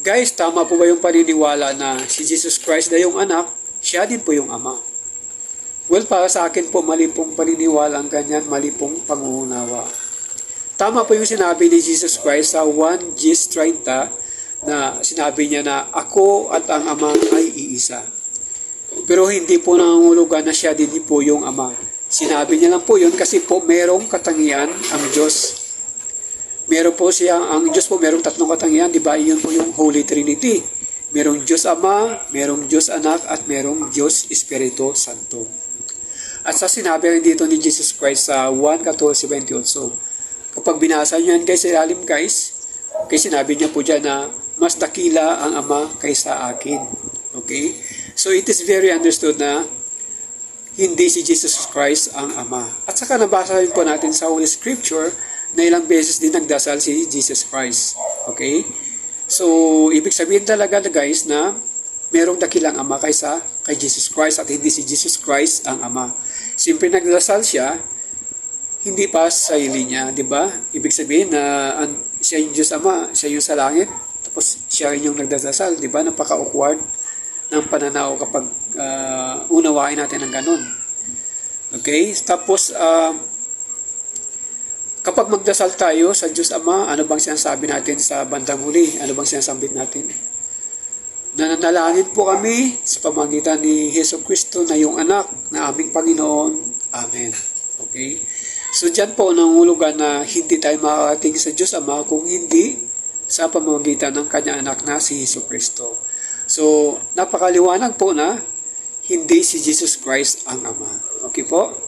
Guys, tama po ba yung paniniwala na si Jesus Christ na yung anak, siya din po yung ama? Well, para sa akin po, mali pong paniniwala ang ganyan, mali pong pangunawa. Tama po yung sinabi ni Jesus Christ sa 1 Gs 30 na sinabi niya na ako at ang ama ay iisa. Pero hindi po nangangulugan na siya din po yung ama. Sinabi niya lang po yun kasi po merong katangian ang Diyos. Meron po siya, ang Diyos po merong tatlong katangian, di ba? Iyon po yung Holy Trinity. Merong Diyos Ama, merong Diyos Anak, at merong Diyos Espiritu Santo. At sa sinabi rin dito ni Jesus Christ sa 1:14-28, kapag binasa niyo yan guys, ilalim guys, okay, sinabi niya po dyan na mas dakila ang Ama kaysa akin. Okay? So it is very understood na hindi si Jesus Christ ang Ama. At saka nabasa rin po natin sa Holy Scripture na ilang beses din nagdasal si Jesus Christ. Okay? So, ibig sabihin talaga na guys na merong dakilang Ama kaysa kay Jesus Christ at hindi si Jesus Christ ang Ama. Siyempre nagdasal siya, hindi pa sa sarili niya, di ba? Ibig sabihin na siya yung Diyos Ama, siya yung sa langit, tapos siya rin yung nagdasal, di ba? Napaka-awkward ng pananaw kapag unawain natin ng ganun. Okay? Tapos, kapag magdasal tayo sa Diyos Ama, ano bang sinasabi natin sa bandang huli? Ano bang sinasambit natin? Nananalangin po kami sa pamamagitan ni Hesus Kristo na yung anak na aming Panginoon. Amen. Okay? So dyan po nangulugan na hindi tayo makakating sa Diyos Ama kung hindi sa pamamagitan ng kanyang anak na si Hesus Kristo. So napakaliwanag po na hindi si Jesus Christ ang Ama. Okay po?